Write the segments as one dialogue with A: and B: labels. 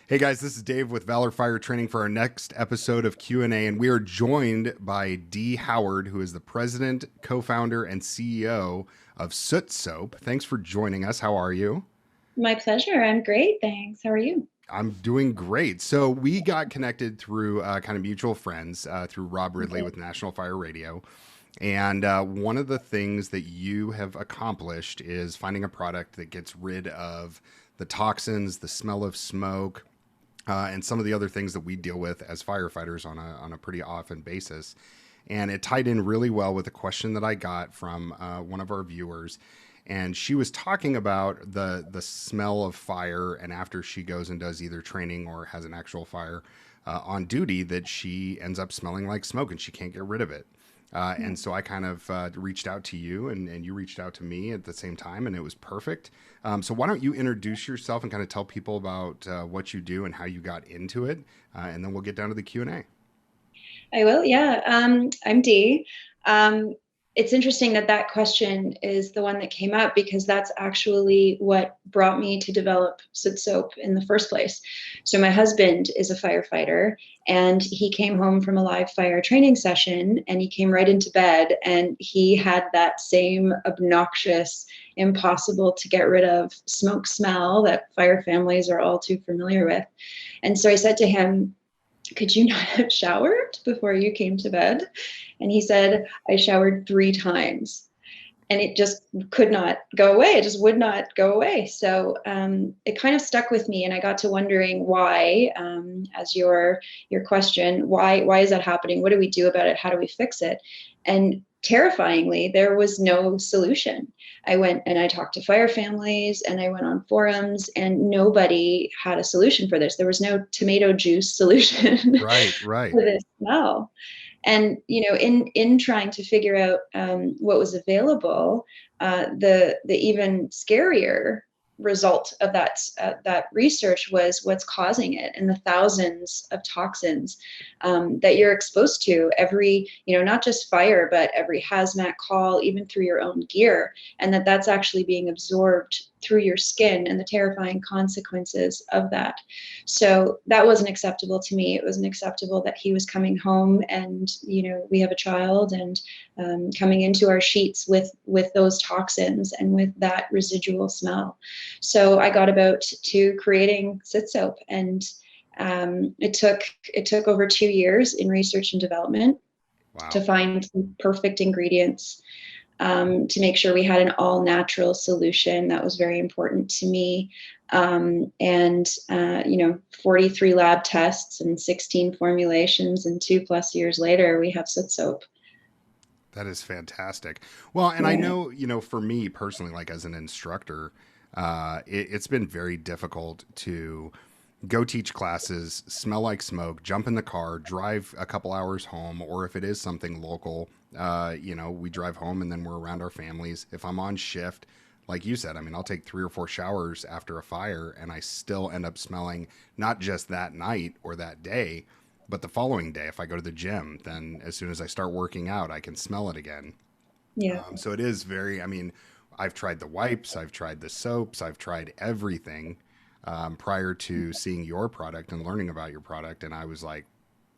A: Hey guys, this is Dave with Valor Fire Training for our next episode of Q&A, and we are joined by Dee Howard, who is the president, co-founder, and CEO of Sootsoap. Thanks for joining us. How are you?
B: My pleasure. I'm great. Thanks. How are you?
A: I'm doing great. So we got connected through kind of mutual friends through Rob Ridley
B: Okay.
A: with National Fire Radio. And one of the things that you have accomplished is finding a product that gets rid of the toxins, the smell of smoke, and some of the other things that we deal with as firefighters on a pretty often basis. And it tied in really well with a question that I got from one of our viewers. And she was talking about the smell of fire, and after she goes and does either training or has an actual fire on duty, that she ends up smelling like smoke and she can't get rid of it.
B: Yeah.
A: And so I kind of reached out to you, and you reached out to me at the same time, and it was perfect. So why don't you introduce yourself and kind of tell people about what you do and how you got into it, and then we'll get down to the Q&A.
B: I will. Yeah. I'm Dee. Um, it's interesting that that question is the one that came up because that's actually what brought me to develop Sootsoap in the first place. So my husband is a firefighter, and he came home from a live fire training session, and he came right into bed, and he had that same obnoxious, impossible to get rid of smoke smell that fire families are all too familiar with. And so I said to him, could you not have showered before you came to bed? And he said, I showered 3 times. And it just could not go away. It just would not go away. So it kind of stuck with me, and I got to wondering why. As your question, why is that happening? What do we do about it? How do we fix it? And terrifyingly, there was no solution. I went and I talked to fire families, and I went on forums, and nobody had a solution for this. There was no tomato juice solution
A: Right, right.
B: for this smell. And in trying to figure out what was available, the even scarier result of that research was what's causing it, and the thousands of toxins that you're exposed to every, not just fire, but every hazmat call, even through your own gear, and that's actually being absorbed through your skin, and the terrifying consequences of that. So that wasn't acceptable to me. It wasn't acceptable that he was coming home, and we have a child, and coming into our sheets with those toxins and with that residual smell. So I got about to creating Sootsoap, and it took over 2 years in research and development to
A: Wow.
B: find perfect ingredients, to make sure we had an all natural solution. That was very important to me. And 43 lab tests and 16 formulations, and 2+ years later, we have Sootsoap.
A: That is fantastic. Well, and I
B: Yeah.
A: know, for me personally, like as an instructor, it's been very difficult to go teach classes, smell like smoke, jump in the car, drive a couple hours home, or if it is something local, we drive home and then we're around our families. If I'm on shift, like you said, I mean, I'll take 3 or 4 showers after a fire and I still end up smelling not just that night or that day, but the following day. If I go to the gym, then as soon as I start working out, I can smell it again.
B: Yeah.
A: So it is very, I mean, I've tried the wipes, I've tried the soaps, I've tried everything prior to seeing your product and learning about your product. And I was like,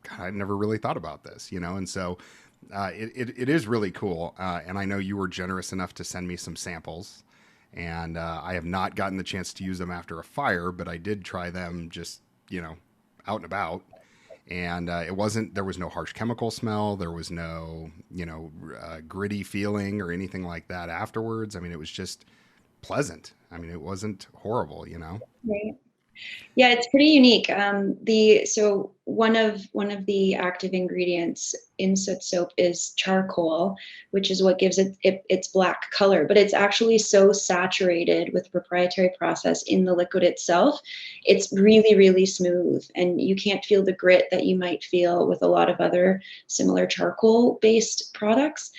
A: God, I never really thought about this, And so it is really cool. And I know you were generous enough to send me some samples. And I have not gotten the chance to use them after a fire, but I did try them just, out and about. And there was no harsh chemical smell. There was no, gritty feeling or anything like that afterwards. I mean, it was just pleasant. I mean, it wasn't horrible.
B: Right. Yeah, it's pretty unique. So one of the active ingredients in Sootsoap is charcoal, which is what gives it its black color. But it's actually so saturated with proprietary process in the liquid itself. It's really, really smooth, and you can't feel the grit that you might feel with a lot of other similar charcoal-based products.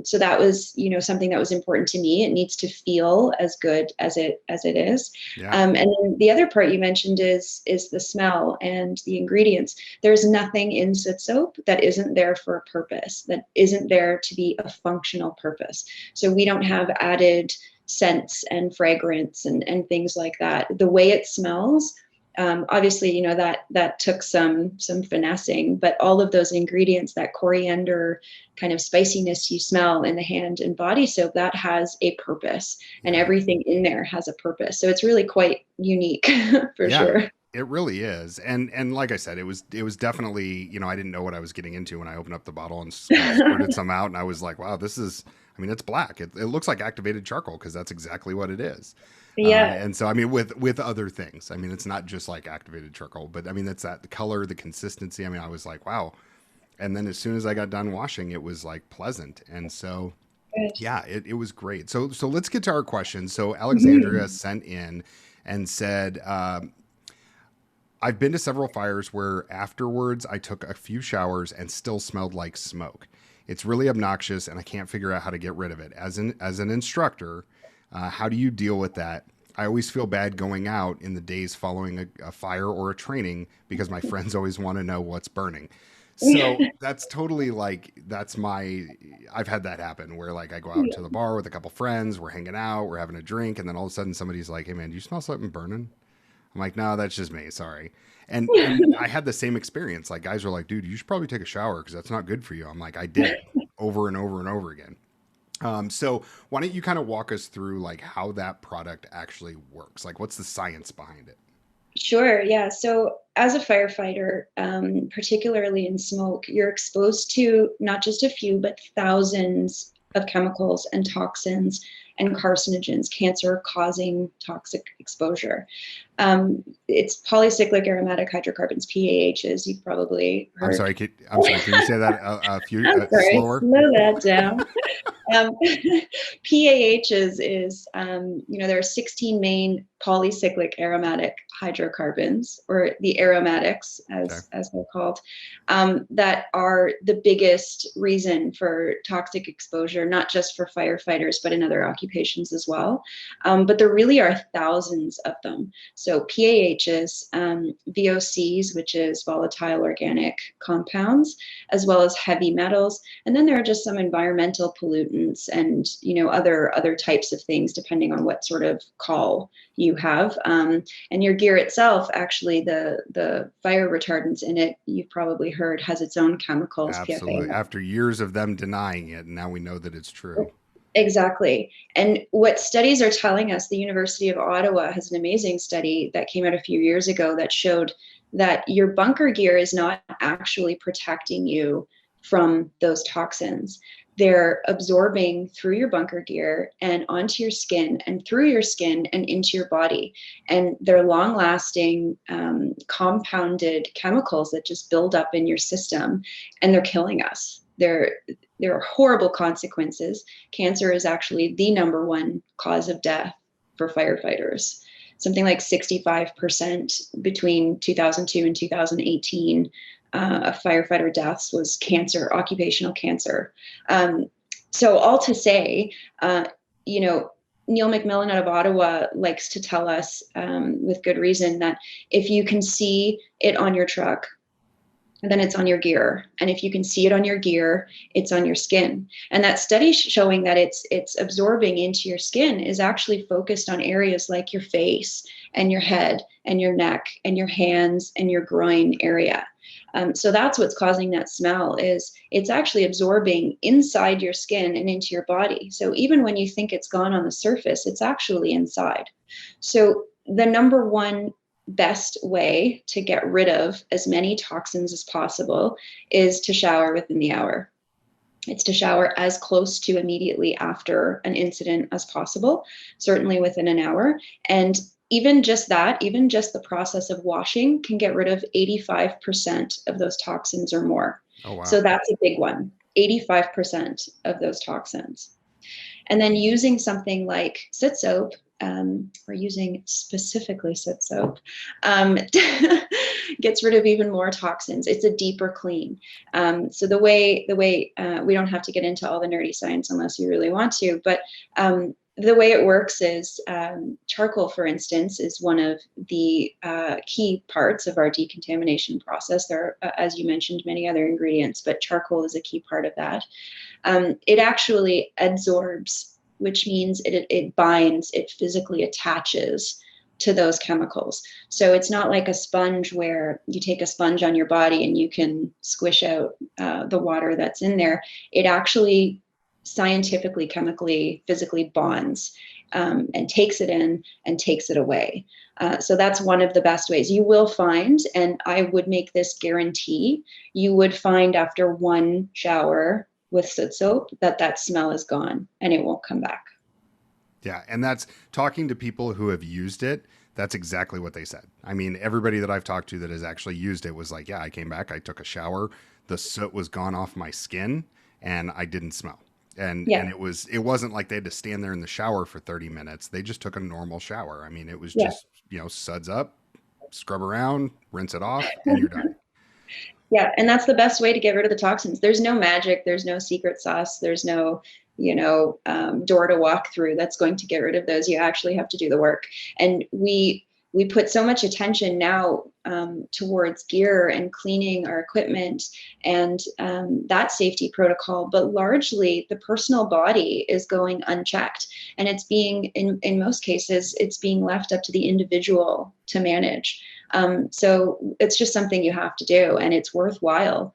B: So that was, something that was important to me. It needs to feel as good as it is.
A: Yeah.
B: And then the other part you mentioned is the smell and the ingredients. There's nothing in Sootsoap that isn't there for a purpose, that isn't there to be a functional purpose. So we don't have added scents and fragrance and things like that. The way it smells Obviously, you know, that took some finessing, but all of those ingredients, that coriander kind of spiciness you smell in the hand and body soap, that has a purpose, and
A: Yeah.
B: everything in there has a purpose. So it's really quite unique for
A: Yeah,
B: sure.
A: it really is. And like I said, it was definitely, I didn't know what I was getting into when I opened up the bottle and squirted some out, and I was like, wow, this is, I mean, it's black. It looks like activated charcoal because that's exactly what it is.
B: Yeah.
A: And so, I mean, with other things, I mean, it's not just like activated charcoal, but I mean, it's that the color, the consistency. I mean, I was like, wow. And then as soon as I got done washing, it was like pleasant. And so,
B: Good.
A: yeah, it was great. So let's get to our questions. So Alexandria
B: Mhm.
A: sent in and said, I've been to several fires where afterwards I took a few showers and still smelled like smoke. It's really obnoxious and I can't figure out how to get rid of it. As an instructor, how do you deal with that? I always feel bad going out in the days following a fire or a training because my friends always want to know what's burning. So that's totally like, I've had that happen where like I go out to the bar with a couple friends, we're hanging out, we're having a drink, and then all of a sudden somebody's like, hey man, do you smell something burning? I'm like, no, that's just me. Sorry. And I had the same experience. Like guys were like, dude, you should probably take a shower because that's not good for you. I'm like, I did over and over and over again. So why don't you kind of walk us through like how that product actually works? Like what's the science behind it?
B: Sure, yeah. So as a firefighter, particularly in smoke, you're exposed to not just a few, but thousands of chemicals and toxins and carcinogens, cancer-causing toxic exposure. It's polycyclic aromatic hydrocarbons, PAHs, you've probably heard.
A: I'm sorry. Can you say that a few
B: I'm sorry,
A: slower?
B: slow that down. Um, PAHs is, there are 16 main polycyclic aromatic hydrocarbons, or the aromatics,
A: Okay.
B: as they're called, that are the biggest reason for toxic exposure, not just for firefighters, but in other occupations as well. But there really are thousands of them. So PAHs, VOCs, which is volatile organic compounds, as well as heavy metals, and then there are just some environmental pollutants and other types of things depending on what sort of call you have. And your gear itself, actually, the fire retardants in it, you've probably heard, has its own chemicals,
A: Absolutely.
B: PFA.
A: After years of them denying it, now we know that it's true.
B: Exactly. And what studies are telling us, the University of Ottawa has an amazing study that came out a few years ago that showed that your bunker gear is not actually protecting you from those toxins. They're absorbing through your bunker gear and onto your skin and through your skin and into your body. And they're long lasting, compounded chemicals that just build up in your system, and they're killing us. There are horrible consequences. Cancer is actually the number one cause of death for firefighters. Something like 65% between 2002 and 2018 of firefighter deaths was cancer, occupational cancer. So all to say, you know, Neil McMillan out of Ottawa likes to tell us, with good reason, that if you can see it on your truck, then it's on your gear. And if you can see it on your gear, it's on your skin. And that study showing that it's absorbing into your skin is actually focused on areas like your face and your head and your neck and your hands and your groin area. So that's what's causing that smell, is it's actually absorbing inside your skin and into your body. So even when you think it's gone on the surface, it's actually inside. So the number one best way to get rid of as many toxins as possible is to shower within the hour. It's to shower as close to immediately after an incident as possible, certainly within an hour. And even just that, even just the process of washing can get rid of 85% of those toxins or more.
A: Oh, wow.
B: So that's a big one, 85% of those toxins. And then using something like Sootsoap, or using specifically Sootsoap, gets rid of even more toxins. It's a deeper clean. So the way we don't have to get into all the nerdy science unless you really want to, but the way it works is, charcoal, for instance, is one of the key parts of our decontamination process. There are, as you mentioned, many other ingredients, but charcoal is a key part of that. It actually adsorbs, which means it binds, it physically attaches to those chemicals. So it's not like a sponge where you take a sponge on your body and you can squish out the water that's in there. It actually scientifically, chemically, physically bonds and takes it in and takes it away. So that's one of the best ways. You will find, and I would make this guarantee, you would find after one shower with Sootsoap that that smell is gone and it won't come back.
A: Yeah, and that's talking to people who have used it. That's exactly what they said. I mean, everybody that I've talked to that has actually used it was like, yeah, I came back, I took a shower, the soot was gone off my skin, and I didn't smell. And
B: Yeah,
A: it wasn't like they had to stand there in the shower for 30 minutes. They just took a normal shower. I mean, it was
B: yeah.
A: just, suds up, scrub around, rinse it off, and you're done.
B: Yeah, and that's the best way to get rid of the toxins. There's no magic, there's no secret sauce, there's no, door to walk through that's going to get rid of those. You actually have to do the work. And we put so much attention now towards gear and cleaning our equipment and that safety protocol, but largely the personal body is going unchecked, and it's being in most cases it's being left up to the individual to manage. So it's just something you have to do, and it's worthwhile,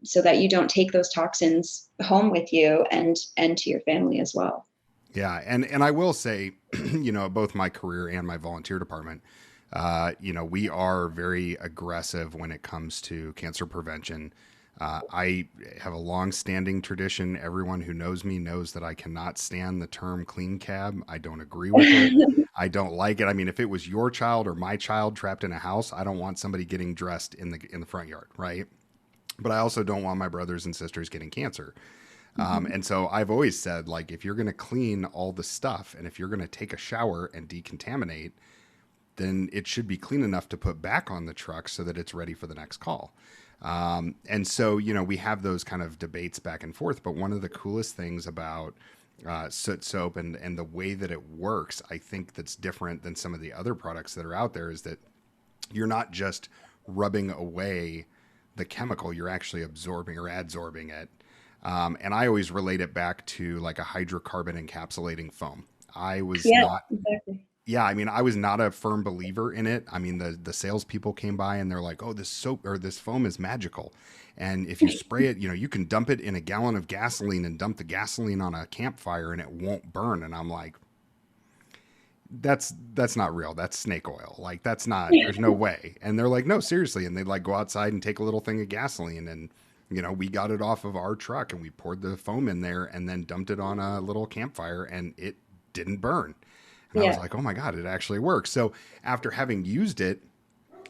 B: so that you don't take those toxins home with you and to your family as well.
A: Yeah, and I will say, both my career and my volunteer department, we are very aggressive when it comes to cancer prevention. I have a long-standing tradition. Everyone who knows me knows that I cannot stand the term clean cab. I don't agree with it. I don't like it. I mean, if it was your child or my child trapped in a house, I don't want somebody getting dressed in the front yard, right? But I also don't want my brothers and sisters getting cancer.
B: Mhm.
A: And so I've always said, like, if you're going to clean all the stuff and if you're going to take a shower and decontaminate, then it should be clean enough to put back on the truck so that it's ready for the next call. And so, we have those kind of debates back and forth. But one of the coolest things about Sootsoap and the way that it works, I think that's different than some of the other products that are out there, is that you're not just rubbing away the chemical, you're actually absorbing or adsorbing it. And I always relate it back to like a hydrocarbon encapsulating foam. I was
B: Yeah,
A: not,
B: exactly.
A: yeah, I mean, I was not a firm believer in it. I mean, the salespeople came by and they're like, "Oh, this soap or this foam is magical, and if you spray it, you can dump it in a gallon of gasoline and dump the gasoline on a campfire and it won't burn." And I'm like, that's not real. That's snake oil. Like that's not. There's no way. And they're like, "No, seriously." And they'd like go outside and take a little thing of gasoline and. We got it off of our truck and we poured the foam in there and then dumped it on a little campfire and it didn't burn. And I was
B: Yeah.
A: like, oh my God, it actually works. So after having used it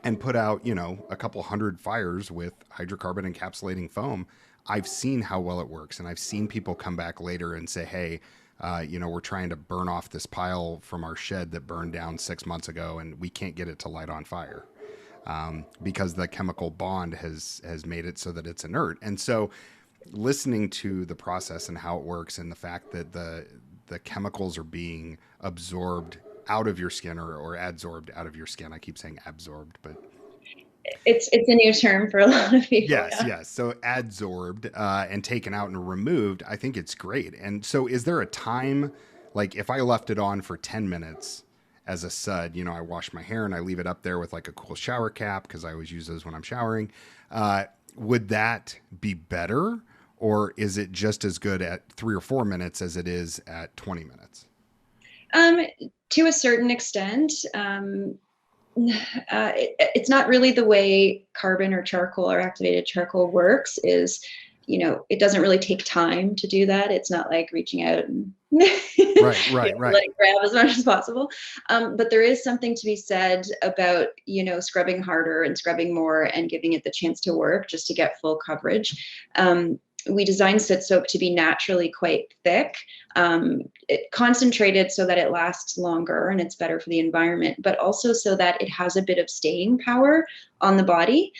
A: and put out, a couple hundred fires with hydrocarbon encapsulating foam, I've seen how well it works. And I've seen people come back later and say, hey, we're trying to burn off this pile from our shed that burned down 6 months ago and we can't get it to light on fire. Because the chemical bond has made it so that it's inert. And so listening to the process and how it works and the fact that the chemicals are being absorbed out of your skin or adsorbed out of your skin. I keep saying absorbed, but
B: It's a new term for a lot of people.
A: yes,
B: Yeah.
A: yes. So adsorbed and taken out and removed, I think it's great. And so is there a time, like if I left it on for 10 minutes as a sud, I wash my hair and I leave it up there with like a cool shower cap because I always use those when I'm showering. Would that be better? Or is it just as good at 3 or 4 minutes as it is at 20 minutes?
B: Um, to a certain extent, it's not really the way carbon or charcoal or activated charcoal works. It doesn't really take time to do that. It's not like reaching out and
A: Right, right,
B: let
A: right.
B: it grab as much as possible. But there is something to be said about, scrubbing harder and scrubbing more and giving it the chance to work just to get full coverage. We designed Sootsoap to be naturally quite thick, concentrated so that it lasts longer and it's better for the environment, but also so that it has a bit of staying power on the body.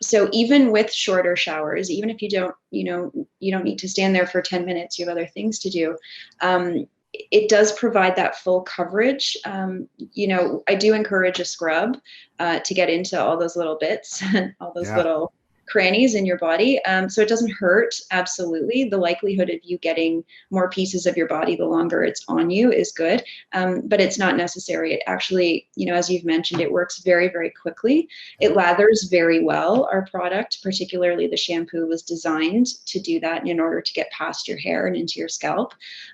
B: So even with shorter showers, even if you don't need to stand there for 10 minutes, you have other things to do. It does provide that full coverage. I do encourage a scrub to get into all those little bits and all those
A: Yeah.
B: little crannies in your body. So it doesn't hurt. Absolutely. The likelihood of you getting more pieces of your body the longer it's on you is good. But it's not necessary. It actually, as you've mentioned, it works very, very quickly. It lathers very well. Our product, particularly the shampoo, was designed to do that in order to get past your hair and into your scalp.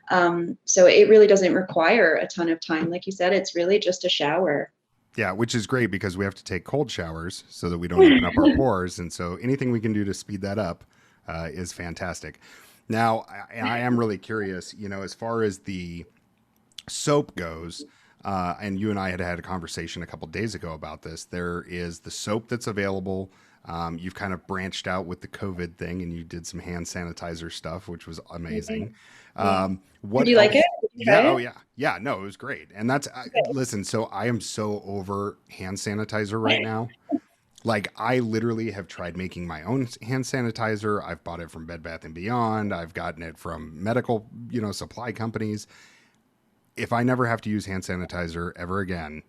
B: So it really doesn't require a ton of time. Like you said, it's really just a shower.
A: Yeah, which is great because we have to take cold showers so that we don't open up our pores. And so anything we can do to speed that up is fantastic. Now, I am really curious, as far as the soap goes, and you and I had a conversation a couple days ago about this. There is the soap that's available. You've kind of branched out with the COVID thing, and you did some hand sanitizer stuff, which was amazing.
B: Yeah.
A: What
B: Did you
A: else?
B: like it? Did you try
A: Yeah. Oh,
B: it?
A: yeah. Yeah. No, it was great. And listen. So I am so over hand sanitizer right now. Like I literally have tried making my own hand sanitizer. I've bought it from Bed Bath and Beyond. I've gotten it from medical, supply companies. If I never have to use hand sanitizer ever again,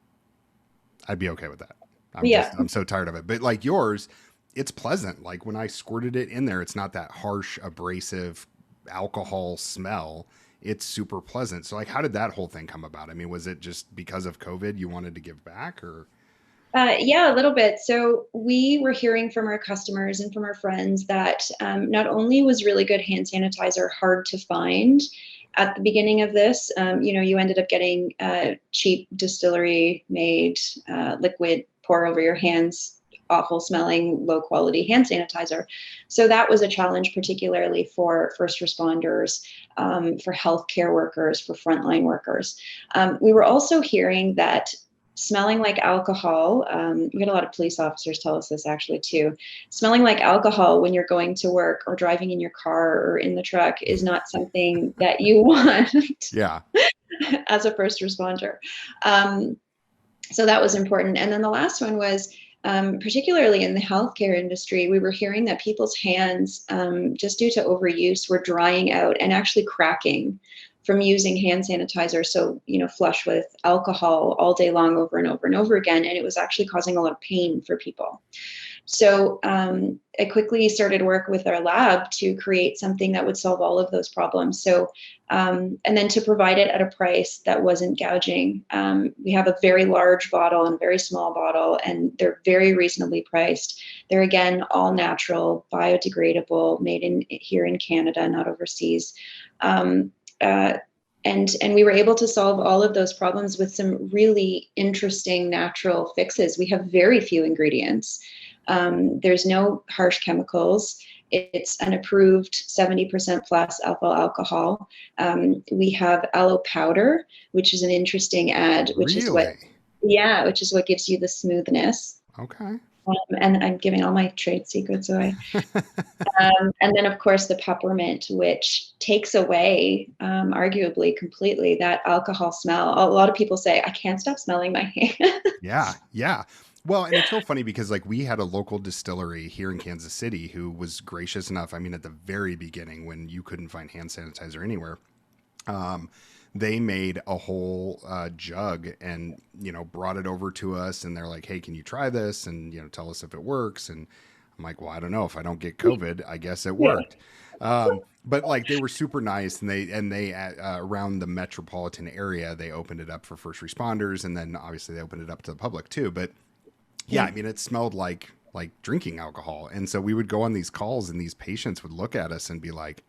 A: I'd be okay with that.
B: Yeah.
A: I'm so tired of it. But like yours, it's pleasant. Like when I squirted it in there, it's not that harsh, abrasive alcohol smell. It's super pleasant. So like, how did that whole thing come about? I mean, was it just because of COVID you wanted to give back or?
B: Yeah, a little bit. So we were hearing from our customers and from our friends that not only was really good hand sanitizer hard to find at the beginning of this, you ended up getting cheap distillery made liquid pour over your hands, awful smelling, low quality hand sanitizer. So that was a challenge, particularly for first responders, for healthcare workers, for frontline workers. We were also hearing that smelling like alcohol, we get a lot of police officers tell us this actually too. Smelling like alcohol when you're going to work or driving in your car or in the truck is not something that you want
A: Yeah.
B: as a first responder. So that was important. And then the last one was, particularly in the healthcare industry, we were hearing that people's hands, just due to overuse, were drying out and actually cracking from using hand sanitizer. So, flush with alcohol all day long over and over and over again. And it was actually causing a lot of pain for people. So I quickly started work with our lab to create something that would solve all of those problems. So, and then to provide it at a price that wasn't gouging. We have a very large bottle and a very small bottle, and they're very reasonably priced. They're, again, all natural, biodegradable, made here in Canada, not overseas. And we were able to solve all of those problems with some really interesting natural fixes. We have very few ingredients. There's no harsh chemicals. It's an approved 70% plus alpha alcohol. We have aloe powder, which is an interesting add, which is what gives you the smoothness.
A: Okay.
B: And I'm giving all my trade secrets away. And then, of course, the peppermint, which takes away, arguably completely, that alcohol smell. A lot of people say, I can't stop smelling my hand.
A: Yeah. Yeah. Well, and it's so funny because like we had a local distillery here in Kansas City who was gracious enough. I mean, at the very beginning when you couldn't find hand sanitizer anywhere, they made a whole jug and, brought it over to us, and they're like, hey, can you try this? And, tell us if it works. And I'm like, well, I don't know. If I don't get COVID, I guess it worked. But like they were super nice, and they around the metropolitan area, they opened it up for first responders. And then obviously they opened it up to the public too. But yeah, I mean, it smelled like drinking alcohol. And so we would go on these calls and these patients would look at us and be like,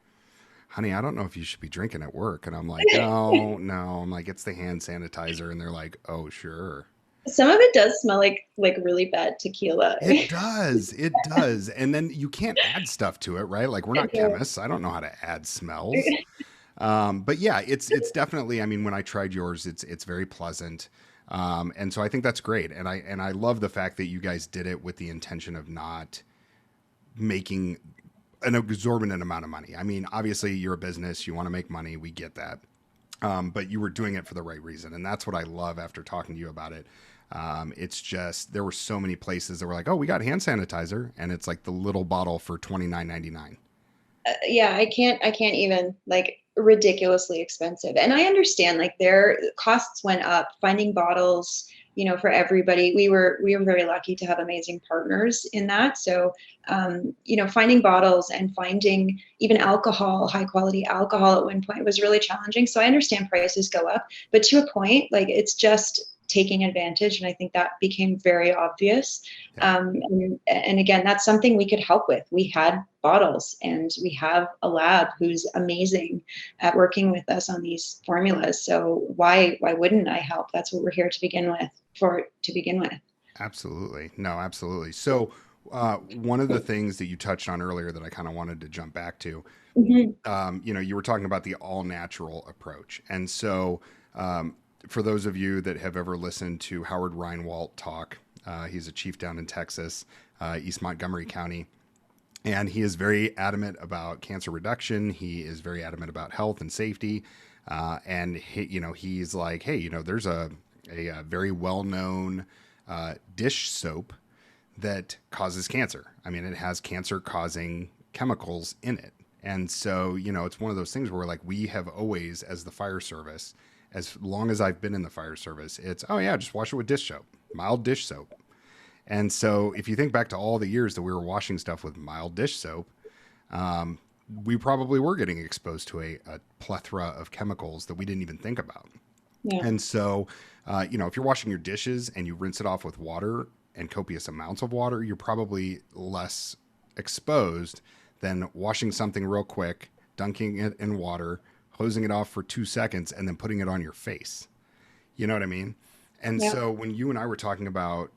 A: honey, I don't know if you should be drinking at work. And I'm like, no. I'm like, it's the hand sanitizer. And they're like, oh, sure.
B: Some of it does smell like really bad tequila.
A: It does. It does. And then you can't add stuff to it, right? Like we're not chemists. I don't know how to add smells. But yeah, it's definitely, I mean, when I tried yours, it's very pleasant. And so I think that's great. And I love the fact that you guys did it with the intention of not making an exorbitant amount of money. I mean, obviously you're a business, you want to make money. We get that. But you were doing it for the right reason. And that's what I love after talking to you about it. It's just, there were so many places that were like, oh, we got hand sanitizer. And it's like the little bottle for $29.99.
B: Yeah, I can't even, like, ridiculously expensive. And I understand, like, their costs went up. Finding bottles for everybody. We were very lucky to have amazing partners in that. So, finding bottles and finding even alcohol, high quality alcohol at one point was really challenging. So I understand prices go up, but to a point, like it's just taking advantage. And I think that became very obvious.
A: Yeah.
B: And again, that's something we could help with. We had bottles and we have a lab who's amazing at working with us on these formulas. So why wouldn't I help? That's what we're here to begin with.
A: Absolutely. No, absolutely. So, one of the things that you touched on earlier that I kind of wanted to jump back to,
B: Mhm.
A: you were talking about the all natural approach. And so, for those of you that have ever listened to Howard Reinwald talk, he's a chief down in Texas, East Montgomery County. And he is very adamant about cancer reduction. He is very adamant about health and safety. And he's like, hey, there's a very well-known dish soap that causes cancer. I mean, it has cancer-causing chemicals in it. And so, it's one of those things where like we have always, as the fire service, as long as I've been in the fire service, it's, oh yeah, just wash it with dish soap, mild dish soap. And so if you think back to all the years that we were washing stuff with mild dish soap, um, we probably were getting exposed to a plethora of chemicals that we didn't even think about.
B: Yeah.
A: And so, if you're washing your dishes and you rinse it off with water and copious amounts of water, you're probably less exposed than washing something real quick, dunking it in water, hosing it off for 2 seconds, and then putting it on your face. You know what I mean? And
B: Yeah.
A: so when you and I were talking about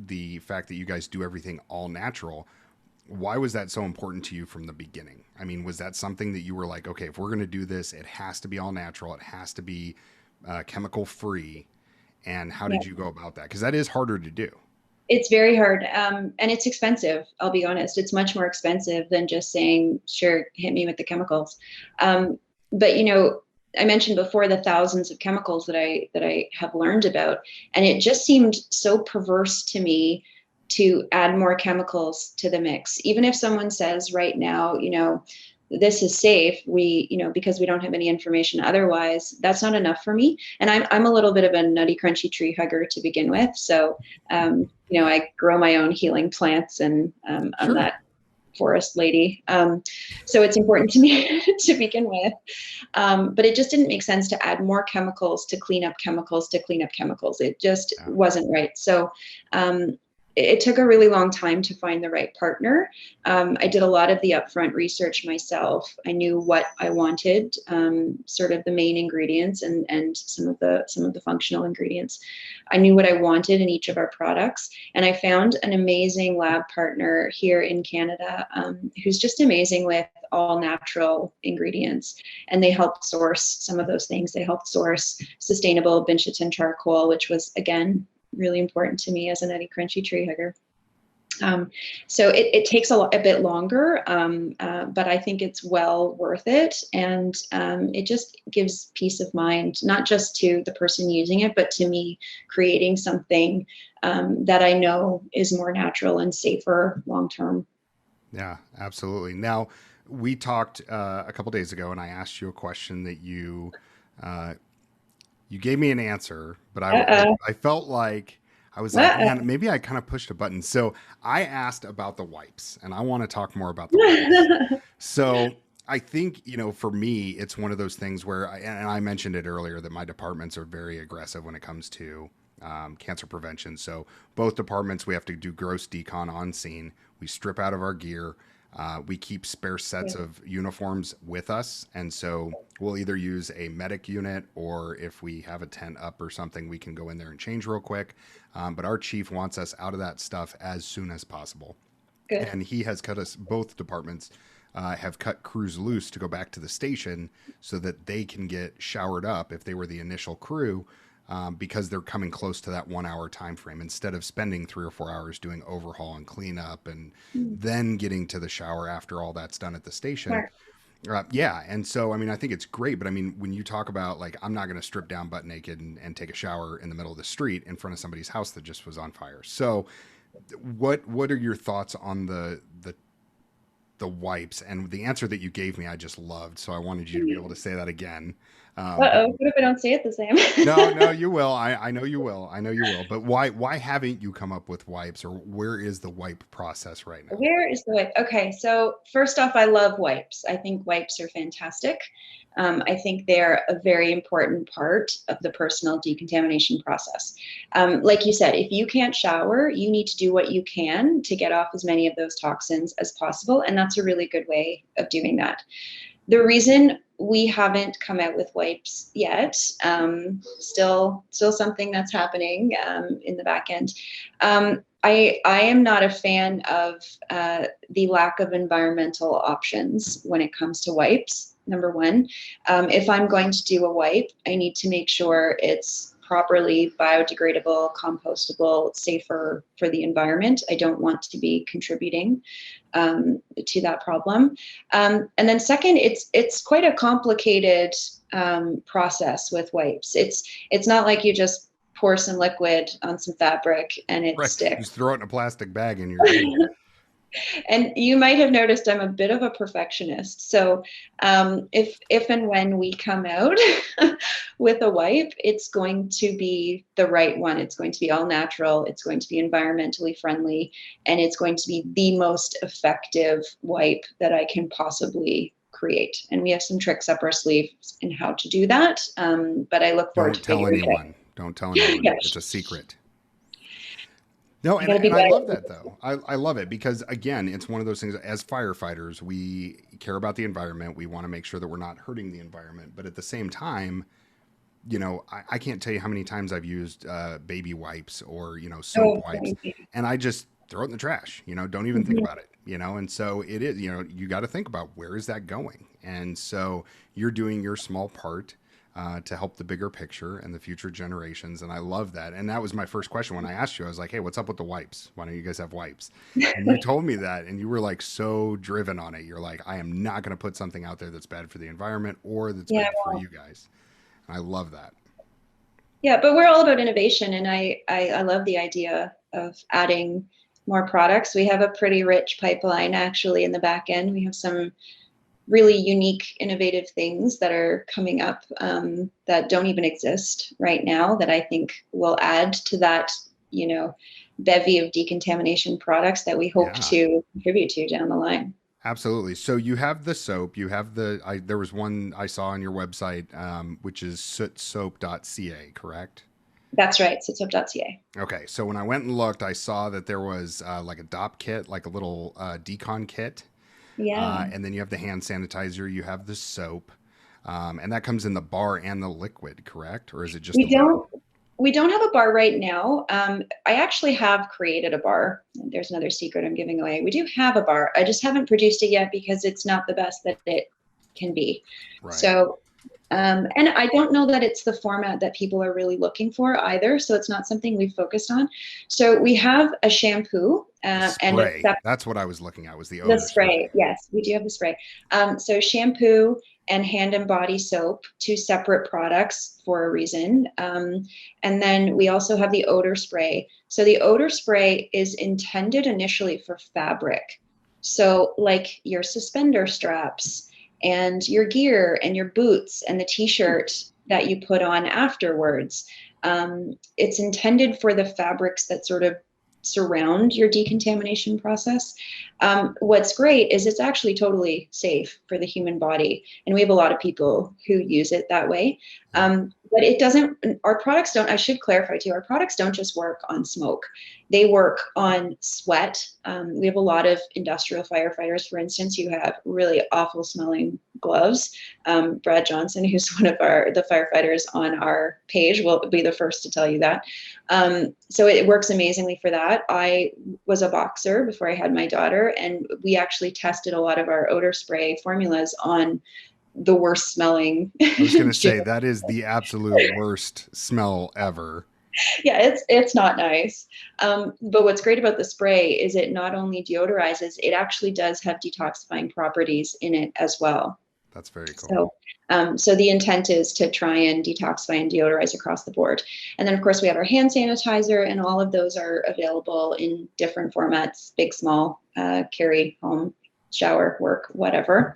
A: the fact that you guys do everything all natural, why was that so important to you from the beginning? I mean, was that something that you were like, okay, if we're going to do this, it has to be all natural, it has to be chemical free? And how
B: Yeah.
A: did you go about that? Because that is harder to do.
B: It's very hard. And it's expensive. I'll be honest. It's much more expensive than just saying, sure, hit me with the chemicals. But I mentioned before the thousands of chemicals that I have learned about, and it just seemed so perverse to me to add more chemicals to the mix. Even if someone says right now, this is safe, because we don't have any information otherwise, that's not enough for me. And I'm a little bit of a nutty, crunchy tree hugger to begin with. So, I grow my own healing plants, and I'm
A: Sure.
B: that forest lady. So it's important to me to begin with. But it just didn't make sense to add more chemicals to clean up chemicals to clean up chemicals. It just
A: Yeah.
B: wasn't right. So it took a really long time to find the right partner. I did a lot of the upfront research myself. I knew what I wanted, sort of the main ingredients and some of the functional ingredients. I knew what I wanted in each of our products, and I found an amazing lab partner here in Canada, who's just amazing with all natural ingredients. And they helped source some of those things. They helped source sustainable Binchoton charcoal, which was, again, really important to me as a nutty crunchy tree hugger. So it takes a bit longer, but I think it's well worth it. And it just gives peace of mind, not just to the person using it, but to me creating something that I know is more natural and safer long term.
A: Yeah, absolutely. Now, we talked a couple days ago, and I asked you a question that uh, you gave me an answer, but
B: Uh-oh.
A: I felt like I was like, man,
B: Uh-oh.
A: maybe I kind of pushed a button. So I asked about the wipes, and I want to talk more about the wipes. So I think, for me, it's one of those things where, and I mentioned it earlier, that my departments are very aggressive when it comes to cancer prevention. So both departments, we have to do gross decon on scene. We strip out of our gear. We keep spare sets
B: Yeah.
A: of uniforms with us. And so we'll either use a medic unit, or if we have a tent up or something, we can go in there and change real quick. But our chief wants us out of that stuff as soon as possible.
B: Good.
A: And he has cut us, both departments have cut crews loose to go back to the station so that they can get showered up if they were the initial crew, because they're coming close to that 1 hour time frame, instead of spending 3 or 4 hours doing overhaul and cleanup and
B: Mm.
A: then getting to the shower after all that's done at the station.
B: Smart.
A: Yeah. And so, I mean, I think it's great, but I mean, when you talk about like, I'm not going to strip down butt naked and take a shower in the middle of the street in front of somebody's house that just was on fire. So what are your thoughts on the the wipes, and the answer that you gave me, I just loved. So I wanted you to be able to say that again.
B: Uh-oh, what if I don't say it the same?
A: No, no, you will. I know you will. I know you will. But why haven't you come up with wipes, or where is the wipe process right now?
B: Where is the wipe? Okay, so first off, I love wipes. I think wipes are fantastic. I think they're a very important part of the personal decontamination process. Like you said, if you can't shower, you need to do what you can to get off as many of those toxins as possible. And that's a really good way of doing that. The reason we haven't come out with wipes yet, still something that's happening in the back end. I am not a fan of the lack of environmental options when it comes to wipes. Number one, if I'm going to do a wipe, I need to make sure it's properly biodegradable, compostable, safer for the environment. I don't want to be contributing to that problem. And then second, it's quite a complicated process with wipes. It's not like you just pour some liquid on some fabric and it
A: Right.
B: sticks.
A: Just throw it in a plastic bag and you're good.
B: And you might have noticed I'm a bit of a perfectionist. So if and when we come out with a wipe, it's going to be the right one. It's going to be all natural. It's going to be environmentally friendly. And it's going to be the most effective wipe that I can possibly create. And we have some tricks up our sleeves in how to do that. But I look forward to figuring it out.
A: Don't tell anyone.
B: Yes.
A: It's a secret. No, and
B: Gotta be
A: I love
B: better.
A: that though. I love it because again, it's one of those things. As firefighters, we care about the environment. We want to make sure that we're not hurting the environment, but at the same time, you know, I can't tell you how many times I've used baby wipes or soap wipes, and I just throw it in the trash. Don't even think about it. And so it is. You got to think about where is that going, and so you're doing your small part to help the bigger picture and the future generations. And I love that. And that was my first question when I asked you. I was like, hey, what's up with the wipes? Why don't you guys have wipes? And you told me that, and you were like so driven on it. You're like, I am not going to put something out there that's bad for the environment or that's bad for you guys. And I love that.
B: Yeah, but we're all about innovation, and I love the idea of adding more products. We have a pretty rich pipeline actually in the back end. We have some really unique, innovative things that are coming up that don't even exist right now that I think will add to that, bevy of decontamination products that we hope to contribute to down the line.
A: Absolutely. So you have the soap, you have there was one I saw on your website, which is sootsoap.ca, correct?
B: That's right, sootsoap.ca.
A: Okay, so when I went and looked, I saw that there was like a DOP kit, like a little decon kit.
B: Yeah.
A: And then you have the hand sanitizer, you have the soap, and that comes in the bar and the liquid, correct? Or is it just
B: we don't have a bar right now. I actually have created a bar. There's another secret I'm giving away. We do have a bar. I just haven't produced it yet because it's not the best that it can be.
A: Right.
B: So, and I don't know that it's the format that people are really looking for either. So it's not something we've focused on. So we have a shampoo and
A: that's what I was looking at was the odor
B: spray. Yes, we do have the spray. So shampoo and hand and body soap, two separate products for a reason. And then we also have the odor spray. So the odor spray is intended initially for fabric. So like your suspender straps and your gear and your boots and the t-shirt that you put on afterwards. It's intended for the fabrics that sort of surround your decontamination process. What's great is it's actually totally safe for the human body. And we have a lot of people who use it that way. But it doesn't, our products don't, I should clarify too, our products don't just work on smoke. They work on sweat. We have a lot of industrial firefighters, for instance, who have really awful smelling gloves. Brad Johnson, who's one of the firefighters on our page, will be the first to tell you that. So it works amazingly for that. I was a boxer before I had my daughter, and we actually tested a lot of our odor spray formulas on the worst smelling.
A: I was going to say that is the absolute worst smell ever.
B: Yeah, it's not nice. But what's great about the spray is it not only deodorizes, it actually does have detoxifying properties in it as well.
A: That's very cool.
B: So the intent is to try and detoxify and deodorize across the board. And then of course we have our hand sanitizer, and all of those are available in different formats, big, small, carry home. shower, work, whatever.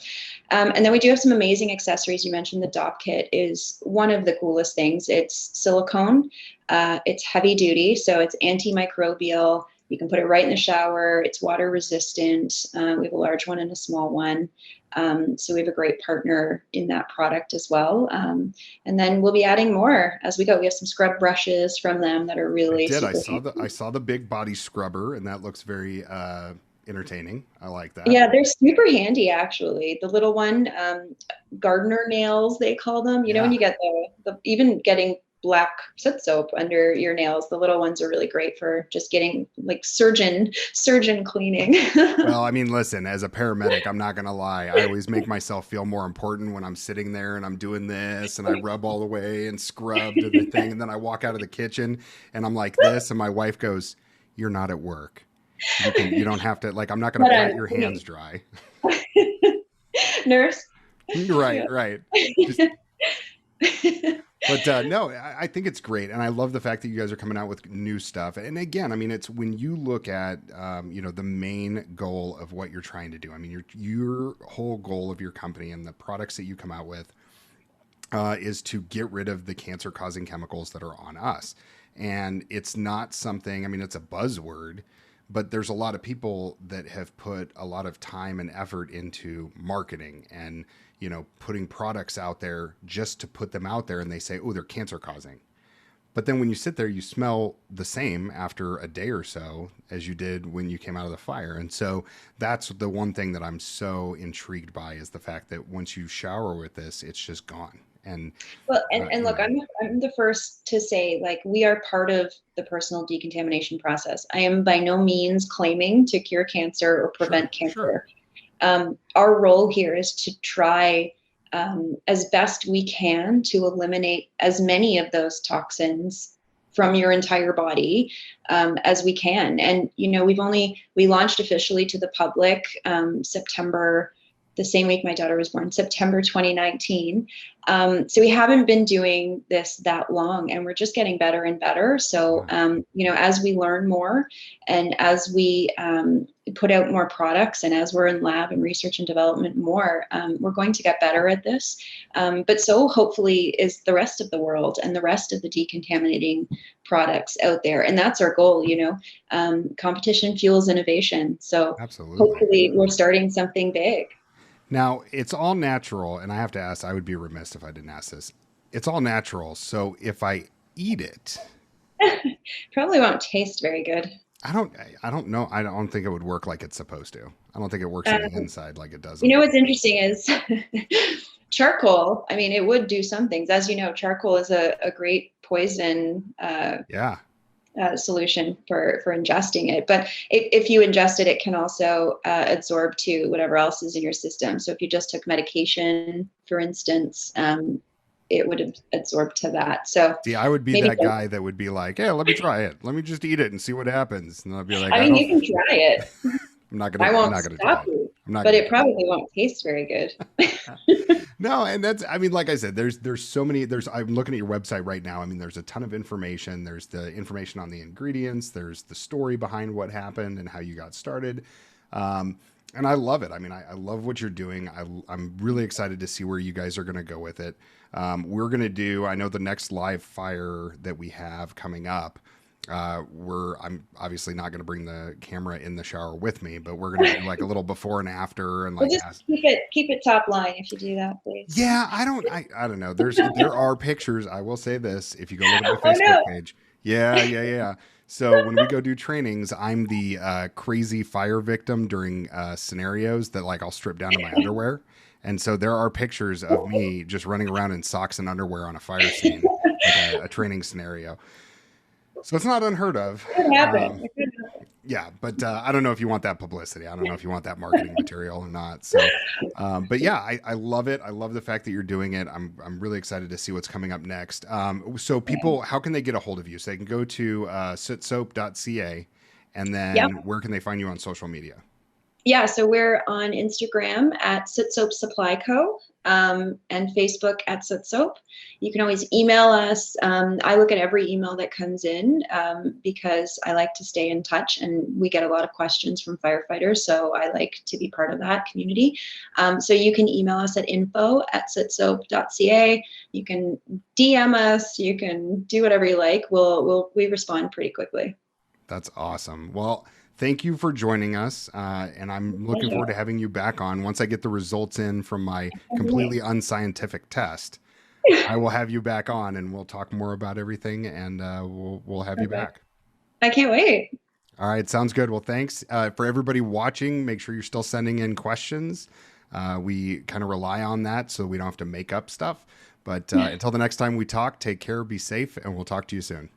B: And then we do have some amazing accessories. You mentioned the Dopp kit is one of the coolest things. It's silicone. It's heavy duty, so it's antimicrobial. You can put it right in the shower. It's water resistant. We have a large one and a small one. So we have a great partner in that product as well. And then we'll be adding more as we go. We have some scrub brushes from them that are
A: I
B: really
A: did.
B: super
A: I
B: handy.
A: saw the big body scrubber, and that looks very entertaining. I like that.
B: Yeah, they're super handy actually. The little one, gardener nails, they call them. You know, when
A: Yeah.
B: you get the even getting black soot soap under your nails, the little ones are really great for just getting like surgeon cleaning.
A: Well, I mean, listen, as a paramedic, I'm not going to lie. I always make myself feel more important when I'm sitting there and I'm doing this and I rub all the way and scrub to the thing. And then I walk out of the kitchen and I'm like this. And my wife goes, "You're not at work. You don't have to, like, I'm not going to
B: But
A: pat
B: I'm
A: your hands
B: cleaning.
A: dry."
B: Nurse.
A: Right,
B: Yeah.
A: right. Just, but no, I think it's great, and I love the fact that you guys are coming out with new stuff. And again, I mean, it's when you look at the main goal of what you're trying to do. I mean, your whole goal of your company and the products that you come out with is to get rid of the cancer-causing chemicals that are on us. And it's not something. I mean, it's a buzzword, but there's a lot of people that have put a lot of time and effort into marketing and putting products out there just to put them out there, and they say, oh, they're cancer causing. But then when you sit there, you smell the same after a day or so as you did when you came out of the fire. And so that's the one thing that I'm so intrigued by, is the fact that once you shower with this, it's just gone. And
B: Well, and look, I'm the first to say, like, we are part of the personal decontamination process. I am by no means claiming to cure cancer or
A: sure,
B: prevent
A: sure.
B: cancer. Our role here is to try, as best we can, to eliminate as many of those toxins from your entire body, as we can. And we launched officially to the public, September, the same week my daughter was born, September 2019. So we haven't been doing this that long, and we're just getting better and better. So
A: Yeah.
B: as we learn more, and as we put out more products, and as we're in lab and research and development more, we're going to get better at this. But so hopefully is the rest of the world and the rest of the decontaminating products out there. And that's our goal. Competition fuels innovation. So
A: Absolutely.
B: hopefully we're starting something big.
A: Now, it's all natural, and I have to ask, I would be remiss if I didn't ask this. It's all natural. So if I eat it,
B: Probably won't taste very good.
A: I don't know. I don't think it would work like it's supposed to. I don't think it works on the
B: Um,
A: inside like it does on the
B: what's
A: outside.
B: interesting is charcoal. I mean, it would do some things. As you know, charcoal is a great poison
A: Yeah.
B: solution for ingesting it. But if you ingest it, it can also absorb to whatever else is in your system. So if you just took medication, for instance, it would absorb to that. So
A: See, I would be
B: maybe,
A: that guy that would be like, "Yeah, let me try it. Let me just eat it and see what happens." And I'll be like,
B: I
A: "I
B: mean,
A: don't.
B: you can try it. I
A: I'm
B: won't
A: not gonna try
B: stop
A: it.
B: you,
A: I'm not
B: but
A: gonna
B: it
A: try it."
B: probably won't taste very good.
A: No, and that's. I mean, like I said, there's so many. I'm looking at your website right now. I mean, there's a ton of information. There's the information on the ingredients. There's the story behind what happened and how you got started. And I love it. I mean, I love what you're doing. I'm really excited to see where you guys are going to go with it. We're going to do, I know the next live fire that we have coming up, I'm obviously not going to bring the camera in the shower with me, but we're going to do like a little before and after and
B: We'll
A: like
B: just
A: ask.
B: keep it top line if you do that, please.
A: Yeah, I don't know. There are pictures. I will say this. If you go look at my
B: Oh
A: Facebook
B: no.
A: page. Yeah, yeah, yeah. So when we go do trainings, I'm the crazy fire victim during scenarios that, like, I'll strip down to my underwear. And so there are pictures of me just running around in socks and underwear on a fire scene, like a training scenario. So it's not unheard of.
B: It could happen.
A: Um,
B: It could happen.
A: yeah, but I don't know if you want that publicity. I don't know if you want that marketing material or not. So, but yeah, I love it. I love the fact that you're doing it. I'm really excited to see what's coming up next. So people, how can they get a hold of you? So they can go to sootsoap.ca, and
B: Yep.
A: then where can they find you on social media?
B: Yeah, so we're on Instagram at Sootsoap Supply Co. and Facebook at Sootsoap. You can always email us. I look at every email that comes in because I like to stay in touch, and we get a lot of questions from firefighters, so I like to be part of that community. So you can email us at info@sootsoap.ca. You can DM us. You can do whatever you like. We respond pretty quickly.
A: That's awesome. Well, thank you for joining us. And I'm looking forward to having you back on once I get the results in from my completely unscientific test. I will have you back on and we'll talk more about everything and we'll have you back.
B: I can't wait.
A: All right. Sounds good. Well, thanks for everybody watching. Make sure you're still sending in questions. We kind of rely on that so we don't have to make up stuff. But until the next time we talk, take care, be safe, and we'll talk to you soon.